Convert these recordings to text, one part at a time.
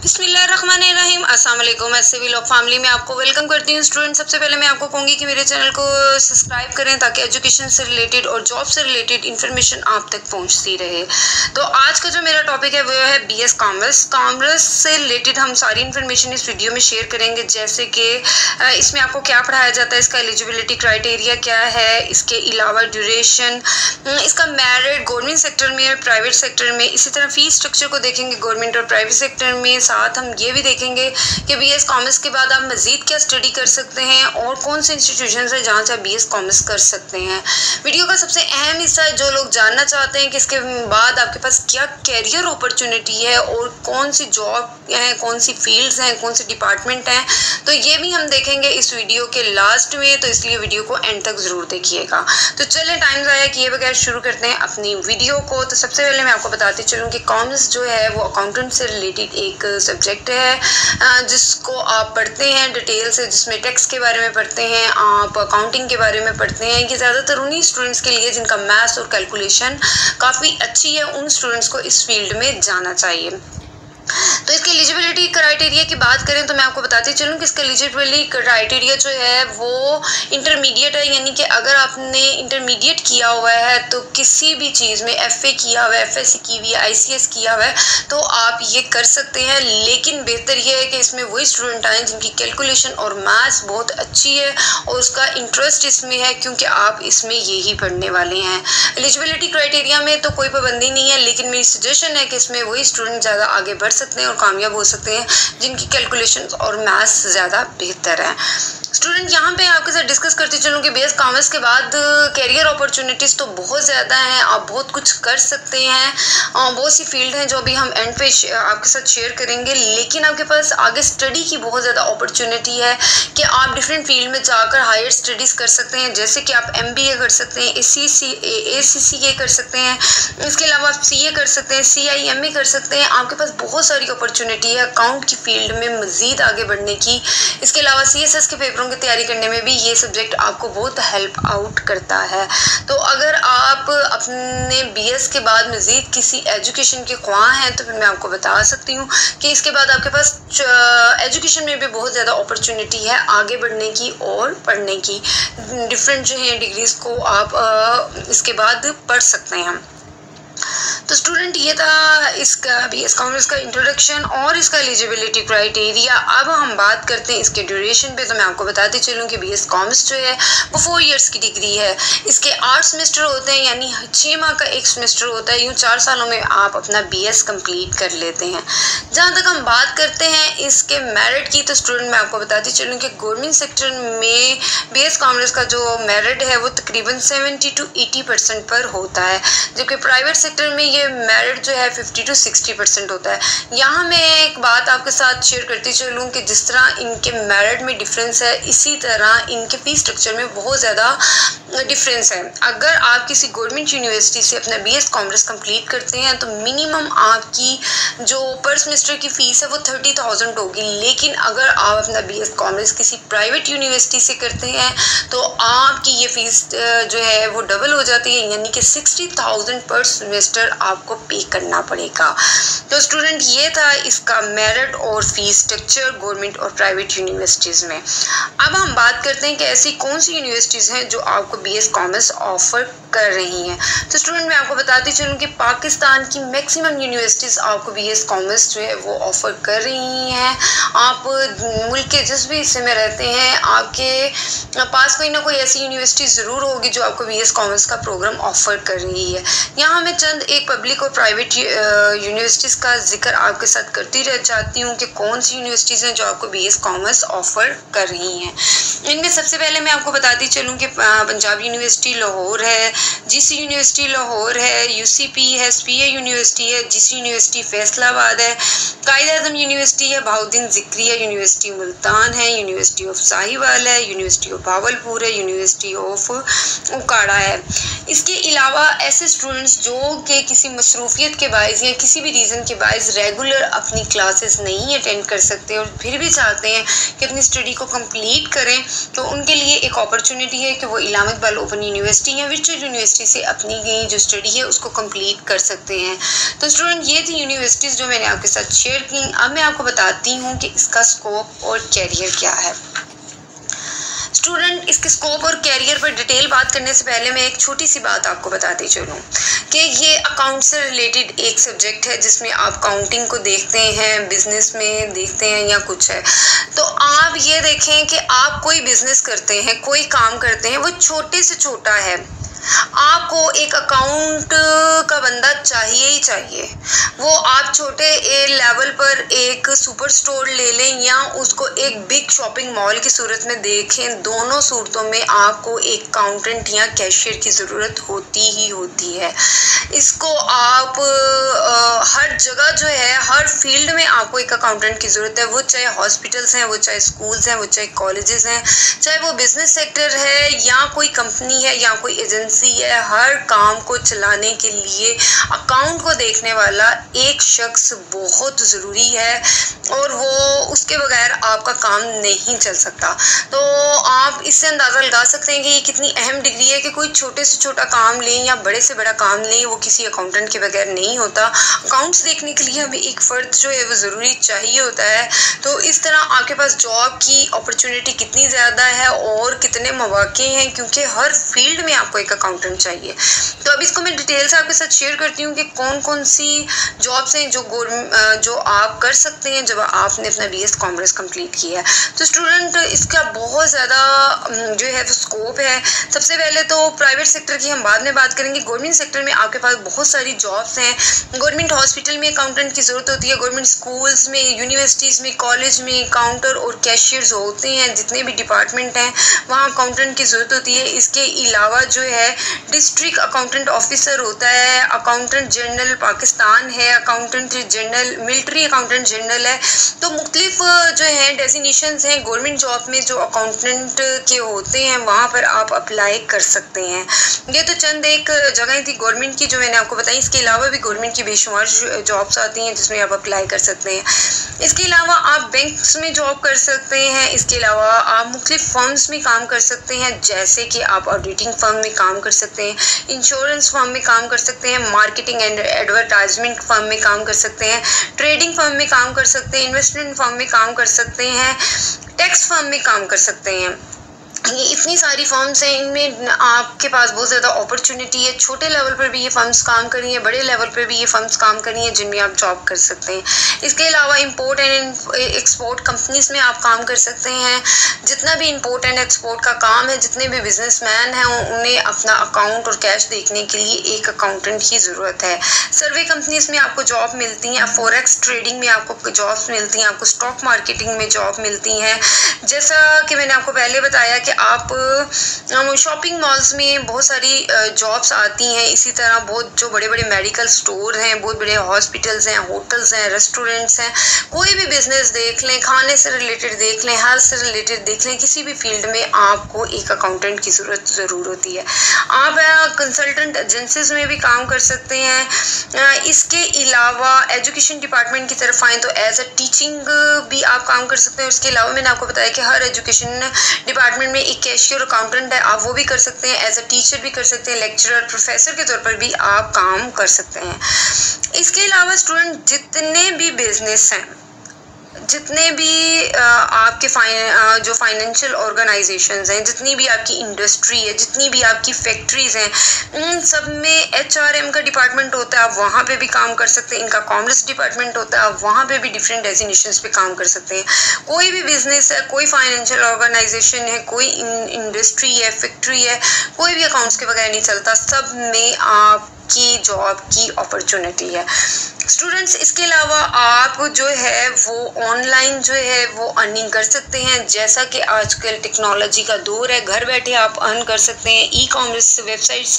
बिस्मिल्लाहिर्रहमानिर्रहीम। अस्सलाम वालेकुम। ऐसे भी लोग फैमिली में आपको वेलकम करती हूँ। स्टूडेंट, सबसे पहले मैं आपको कहूँगी कि मेरे चैनल को सब्सक्राइब करें ताकि एजुकेशन से रिलेटेड और जॉब से रिलेटेड इन्फॉर्मेशन आप तक पहुँचती रहे। तो आज का जो मेरा टॉपिक है वो है बीएस कॉमर्स। कॉमर्स से रिलेटेड हम सारी इन्फॉर्मेशन इस वीडियो में शेयर करेंगे, जैसे कि इसमें आपको क्या पढ़ाया जाता है, इसका एलिजिबिलिटी क्राइटेरिया क्या है, इसके अलावा ड्यूरेशन, इसका मेरिट गवर्नमेंट सेक्टर में, प्राइवेट सेक्टर में, इसी तरह फीस स्ट्रक्चर को देखेंगे गवर्नमेंट और प्राइवेट सेक्टर में। साथ हम ये भी देखेंगे कि बीएस कॉमर्स के बाद आप मजीद क्या स्टडी कर सकते हैं और कौन से इंस्टीट्यूशन है जहाँ से आप बीएस कॉमर्स कर सकते हैं। वीडियो का सबसे अहम हिस्सा है जो लोग जानना चाहते हैं कि इसके बाद आपके पास क्या कैरियर अपॉर्चुनिटी है और कौन सी जॉब है, कौन सी फील्ड्स हैं, कौन सी डिपार्टमेंट हैं, तो ये भी हम देखेंगे इस वीडियो के लास्ट में। तो इसलिए वीडियो को एंड तक ज़रूर देखिएगा। तो चलें, टाइम ज़ाया किए बगैर शुरू करते हैं अपनी वीडियो को। तो सबसे पहले मैं आपको बताती चलूँ कि कॉमर्स जो है वो अकाउंटेंट से रिलेटेड एक सब्जेक्ट है जिसको आप पढ़ते हैं डिटेल से, जिसमें टैक्स के बारे में पढ़ते हैं, आप अकाउंटिंग के बारे में पढ़ते हैं। ये ज़्यादातर उन्हीं स्टूडेंट्स के लिए जिनका मैथ्स और कैलकुलेशन काफ़ी अच्छी है, उन स्टूडेंट्स को इस फील्ड में जाना चाहिए। तो इसके एलिजिबिलिटी क्राइटेरिया की बात करें तो मैं आपको बताती चलूँ कि इसका एलिजिबिलिटी क्राइटेरिया जो है वो इंटरमीडिएट है, यानी कि अगर आपने इंटरमीडिएट किया हुआ है तो किसी भी चीज़ में एफए किया हुआ है, एफएससी की हुई है, आईसीएस किया हुआ है, तो आप ये कर सकते हैं। लेकिन बेहतर ये है कि इसमें वही स्टूडेंट आएँ जिनकी कैलकुलेशन और मैथ्स बहुत अच्छी है और उसका इंटरेस्ट इसमें है, क्योंकि आप इसमें यही पढ़ने वाले हैं। एलिजिबिलिटी क्राइटेरिया में तो कोई पाबंदी नहीं है, लेकिन मेरी सजेशन है कि इसमें वही स्टूडेंट ज़्यादा आगे बढ़ सकते हैं और कामयाब हो सकते हैं जिनकी कैलकुलेशन और मैथ्स ज़्यादा बेहतर है। स्टूडेंट, यहाँ पे आपके साथ डिस्कस करती चलूँ कि बीएस कॉमर्स के बाद कैरियर अपॉर्चुनिटीज़ तो बहुत ज़्यादा हैं, आप बहुत कुछ कर सकते हैं। बहुत सी फील्ड हैं जो अभी हम एंड पे आपके साथ शेयर करेंगे, लेकिन आपके पास आगे स्टडी की बहुत ज़्यादा अपॉर्चुनिटी है कि आप डिफरेंट फील्ड में जाकर हायर स्टडीज़ कर सकते हैं, जैसे कि आप एमबीए कर सकते हैं, एसीसीए कर सकते हैं, इसके अलावा आप सीए कर सकते हैं, सीआईएमए कर सकते हैं। आपके पास बहुत सारी अपॉर्चुनिटी है अकाउंट की फील्ड में मज़ीद आगे बढ़ने की। इसके अलावा सीएसएस के पेपरों की तैयारी करने में भी ये सब्जेक्ट आपको बहुत हेल्प आउट करता है। तो अगर आप अपने बीएस के बाद मज़ीद किसी एजुकेशन के ख्वाह हैं तो फिर मैं आपको बता सकती हूँ कि इसके बाद आपके पास एजुकेशन में भी बहुत ज़्यादा अपॉर्चुनिटी है आगे बढ़ने की और पढ़ने की। डिफरेंट जो है डिग्रीज़ को आप इसके बाद पढ़ सकते हैं। तो स्टूडेंट, ये था इसका बीएस कॉमर्स का इंट्रोडक्शन और इसका एलिजिबिलिटी क्राइटेरिया। अब हम बात करते हैं इसके ड्यूरेशन पे। तो मैं आपको बताती चलूँ कि बीएस कॉमर्स जो है वो 4 इयर्स की डिग्री है। इसके 8 सेमेस्टर होते हैं, यानी 6 माह का एक सेमेस्टर होता है। यूँ 4 सालों में आप अपना बीएस कंप्लीट कर लेते हैं। जहाँ तक हम बात करते हैं इसके मेरिट की, तो स्टूडेंट मैं आपको बताती चलूँ कि गवर्नमेंट सेक्टर में बीएस कॉमर्स का जो मेरिट है वो तकरीबन 70 to 80% पर होता है, जबकि प्राइवेट सेक्टर में ये मेरिट जो है 50 to 60% होता है। यहाँ मैं एक बात आपके साथ शेयर करती चलूँ कि जिस तरह इनके मेरिट में डिफरेंस है, इसी तरह इनके फीस स्ट्रक्चर में बहुत ज़्यादा डिफरेंस है। अगर आप किसी गवर्नमेंट यूनिवर्सिटी से अपना बीएस कॉमर्स कंप्लीट करते हैं तो मिनिमम आपकी जो पर सेमेस्टर की फ़ीस है वो 30,000 होगी। लेकिन अगर आप अपना बीएस कॉमर्स किसी प्राइवेट यूनिवर्सिटी से करते हैं तो आपकी ये फ़ीस जो है वो डबल हो जाती है, यानी कि 60,000 पर सेमेस्टर आपको पे करना पड़ेगा। तो स्टूडेंट, ये था इसका मेरिट और फीस स्ट्रक्चर गवर्नमेंट और प्राइवेट यूनिवर्सिटीज़ में। अब हम बात करते हैं कि ऐसी कौन सी यूनिवर्सिटीज़ हैं जो आपको बीएस कॉमर्स ऑफर कर रही हैं। तो स्टूडेंट, मैं आपको बताती चलूँ कि पाकिस्तान की मैक्सिमम यूनिवर्सिटीज़ आपको बीएस कॉमर्स जो है वो ऑफ़र कर रही हैं। आप मुल्क के जिस भी हिस्से में रहते हैं, आपके पास कोई ना कोई ऐसी यूनिवर्सिटी ज़रूर होगी जो आपको बीएस कॉमर्स का प्रोग्राम ऑफ़र कर रही है। यहाँ मैं चंद एक पब्लिक और प्राइवेट यूनिवर्सिटीज़ का जिक्र आपके साथ करती रह चाहती हूँ कि कौन सी यूनिवर्सिटीज़ हैं जो आपको बीएस कॉमर्स ऑफ़र कर रही हैं। इनमें सबसे पहले मैं आपको बताती चलूँ कि पंजाब यूनिवर्सिटी लाहौर है, जीसी यूनिवर्सिटी लाहौर है, यूसीपी है, एसपीए यूनिवर्सिटी है, जीसी यूनिवर्सिटी फैसलाबाद है, कायद-ए-आज़म यूनिवर्सिटी है, बहाउद्दीन ज़िक्रिया यूनिवर्सिटी मुल्तान है, यूनिवर्सिटी ऑफ साहिवाल है, यूनिवर्सिटी ऑफ भावलपुर है, यूनिवर्सिटी ऑफ उकाड़ा है। इसके अलावा ऐसे स्टूडेंट्स जो कि किसी मसरूफियत के बायस या किसी भी रीज़न के बायस रेगुलर अपनी क्लासेस नहीं अटेंड कर सकते और फिर भी चाहते हैं कि अपनी स्टडी को कंप्लीट करें, तो उनके लिए एक अपॉर्चुनिटी है कि वो इलामा इकबाल ओपन यूनिवर्सिटी या वर्चुअल यूनिवर्सिटी से अपनी जो स्टडी है उसको कंप्लीट कर सकते हैं। तो स्टूडेंट ये थी यूनिवर्सिटीज़ जो मैंने आपके साथ शेयर की। अब मैं आपको बताती हूँ कि इसका स्कोप और कैरियर क्या है। स्टूडेंट, इसके स्कोप और कैरियर पर डिटेल बात करने से पहले मैं एक छोटी सी बात आपको बताती चलूँ कि ये अकाउंट से रिलेटेड एक सब्जेक्ट है जिसमें आप काउंटिंग को देखते हैं, बिजनेस में देखते हैं या कुछ है। तो आप ये देखें कि आप कोई बिजनेस करते हैं, कोई काम करते हैं, वो छोटे से छोटा है, आपको एक अकाउंट का बंदा चाहिए ही चाहिए। वो आप छोटे लेवल पर एक सुपर स्टोर ले लें या उसको एक बिग शॉपिंग मॉल की सूरत में देखें, दोनों सूरतों में आपको एक अकाउंटेंट या कैशियर की ज़रूरत होती ही होती है। इसको आप हर जगह जो है, हर फील्ड में आपको एक अकाउंटेंट की ज़रूरत है। वो चाहे हॉस्पिटल्स हैं, वो चाहे स्कूल्स हैं, वो चाहे कॉलेजेस हैं, चाहे वो बिजनेस सेक्टर है या कोई कंपनी है या कोई एजेंसी है, हर काम को चलाने के लिए अकाउंट को देखने वाला एक शख्स बहुत ज़रूरी है और वो उसके बगैर आपका काम नहीं चल सकता। तो आप इससे अंदाज़ा लगा सकते हैं कि ये कितनी अहम डिग्री है कि कोई छोटे से छोटा काम लें या बड़े से बड़ा काम लें, वो किसी अकाउंटेंट के बगैर नहीं होता। अकाउंट्स देखने के लिए हमें एक फ़र्द जो है वो ज़रूरी चाहिए होता है। तो इस तरह आपके पास जॉब की अपॉर्चुनिटी कितनी ज़्यादा है और कितने मौके हैं, क्योंकि हर फील्ड में आपको एक अकाउंटेंट चाहिए। तो अब इसको मैं डिटेल से आपके साथ शेयर करती हूँ कि कौन कौन सी जॉब्स हैं जो आप कर सकते हैं जब आपने अपना BS कॉमर्स कंप्लीट किया है। तो स्टूडेंट, इसका बहुत ज़्यादा जो है वो स्कोप है। सबसे पहले तो प्राइवेट सेक्टर की हम बाद में बात करेंगे। गवर्नमेंट सेक्टर में आपके पास बहुत सारी जॉब्स हैं। गवर्नमेंट हॉस्पिटल में अकाउंटेंट की ज़रूरत होती है, गवर्नमेंट स्कूल्स में, यूनिवर्सिटीज़ में, कॉलेज में काउंटर और कैशियर्स होते हैं। जितने भी डिपार्टमेंट हैं वहाँ अकाउंटेंट की ज़रूरत होती है। इसके अलावा जो है डिस्ट्रिक्ट अकाउंटेंट ऑफिसर होता है, अकाउंटेंट जनरल पाकिस्तान है, accountant general, military accountant general है। तो मुख्तलिफ जो है डेजिग्नेशंस हैं गवर्नमेंट जॉब में जो अकाउंटेंट के होते हैं, वहाँ पर आप अप्लाई कर सकते हैं। ये तो चंद एक जगह थी गवर्नमेंट की जो मैंने आपको बताई। इसके अलावा भी गवर्नमेंट की बेशुमार जॉब्स आती हैं जिसमें आप अप्लाई कर सकते हैं। इसके अलावा आप बैंक्स में जॉब कर सकते हैं। इसके अलावा आप मुख्तलिफ फर्म्स में काम कर सकते हैं, जैसे कि आप ऑडिटिंग फर्म में काम कर सकते हैं, इंश्योरेंस फर्म में काम कर सकते हैं, मार्केटिंग एंड एडवर्टाइजमेंट फर्म में काम कर सकते हैं, ट्रेडिंग फर्म में काम कर सकते हैं, इन्वेस्टमेंट फर्म में काम कर सकते हैं, टैक्स फर्म में काम कर सकते हैं। ये इतनी सारी फर्म्स हैं, इनमें आपके पास बहुत ज़्यादा अपॉर्चुनिटी है। छोटे लेवल पर भी ये फर्म्स काम कर रही हैं, बड़े लेवल पर भी ये फर्म्स काम कर रही हैं जिनमें आप जॉब कर सकते हैं। इसके अलावा इंपोर्ट एंड एक्सपोर्ट कंपनीज में आप काम कर सकते हैं। जितना भी इंपोर्ट एंड एक्सपोर्ट का काम है, जितने भी बिजनेसमैन हैं उन्हें अपना अकाउंट और कैश देखने के लिए एक अकाउंटेंट की ज़रूरत है। सर्वे कंपनीज में आपको जॉब मिलती हैं, फॉरेक्स ट्रेडिंग में आपको जॉब्स मिलती हैं, आपको स्टॉक मार्केटिंग में जॉब मिलती हैं। जैसा कि मैंने आपको पहले बताया कि आप शॉपिंग मॉल्स में बहुत सारी जॉब्स आती हैं। इसी तरह बहुत जो बड़े बड़े मेडिकल स्टोर हैं, बहुत बड़े हॉस्पिटल्स हैं, होटल्स हैं, रेस्टोरेंट्स हैं, कोई भी बिजनेस देख लें, खाने से रिलेटेड देख लें, हेल्थ से रिलेटेड देख लें, किसी भी फील्ड में आपको एक अकाउंटेंट की ज़रूरत ज़रूर होती है। आप कंसल्टेंट एजेंसीज में भी काम कर सकते हैं। इसके अलावा एजुकेशन डिपार्टमेंट की तरफ आएँ तो एज अ टीचिंग भी आप काम कर सकते हैं। उसके अलावा मैंने आपको बताया कि हर एजुकेशन डिपार्टमेंट में एक कैशियर अकाउंटेंट है, आप वो भी कर सकते हैं। एज अ टीचर भी कर सकते हैं, लेक्चरर, प्रोफेसर के तौर पर भी आप काम कर सकते हैं। इसके अलावा स्टूडेंट, जितने भी बिजनेस हैं, जितने भी आपके जो फाइनेंशियल ऑर्गेनाइजेशंस हैं, जितनी भी आपकी इंडस्ट्री है, जितनी भी आपकी फैक्ट्रीज़ हैं, उन सब में HRM का डिपार्टमेंट होता है, आप वहाँ पे भी काम कर सकते हैं। इनका कॉमर्स डिपार्टमेंट होता है, आप वहाँ पे भी डिफरेंट डेजिग्नेशंस पे काम कर सकते हैं। कोई भी बिजनेस है, कोई फाइनेंशियल ऑर्गेनाइजेशन है, कोई इंडस्ट्री है, फैक्ट्री है, कोई भी अकाउंट्स के बगैर नहीं चलता। सब में आपकी जॉब की अपॉर्चुनिटी है। स्टूडेंट्स, इसके अलावा आप जो है वो ऑनलाइन जो है वो अर्निंग कर सकते हैं। जैसा कि आजकल टेक्नोलॉजी का दौर है, घर बैठे आप अर्न कर सकते हैं। ई-कॉमर्स वेबसाइट्स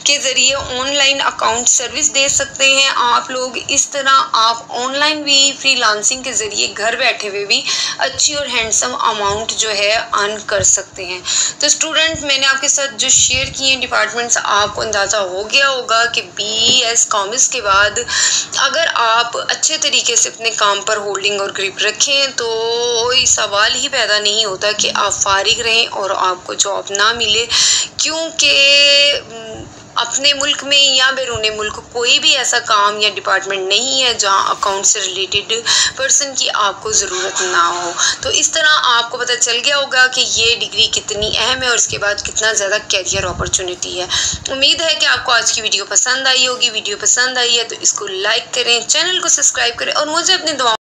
के ज़रिए ऑनलाइन अकाउंट सर्विस दे सकते हैं आप लोग। इस तरह आप ऑनलाइन भी फ्रीलांसिंग के ज़रिए घर बैठे हुए भी अच्छी और हैंडसम अमाउंट जो है अर्न कर सकते हैं। तो स्टूडेंट, मैंने आपके साथ जो शेयर किए डिपार्टमेंट्स, आपको अंदाज़ा हो गया होगा कि BS कॉमर्स के बाद अगर आप अच्छे तरीके से अपने काम पर होल्डिंग और ग्रिप रखें तो कोई सवाल ही पैदा नहीं होता कि आप फारिग रहें और आपको जॉब ना मिले, क्योंकि अपने मुल्क में या बैरून मुल्क कोई भी ऐसा काम या डिपार्टमेंट नहीं है जहां अकाउंट से रिलेटेड पर्सन की आपको ज़रूरत ना हो। तो इस तरह आपको पता चल गया होगा कि ये डिग्री कितनी अहम है और इसके बाद कितना ज़्यादा कैरियर अपॉर्चुनिटी है। उम्मीद है कि आपको आज की वीडियो पसंद आई होगी। वीडियो पसंद आई है तो इसको लाइक करें, चैनल को सब्सक्राइब करें और मुझे अपनी दुआ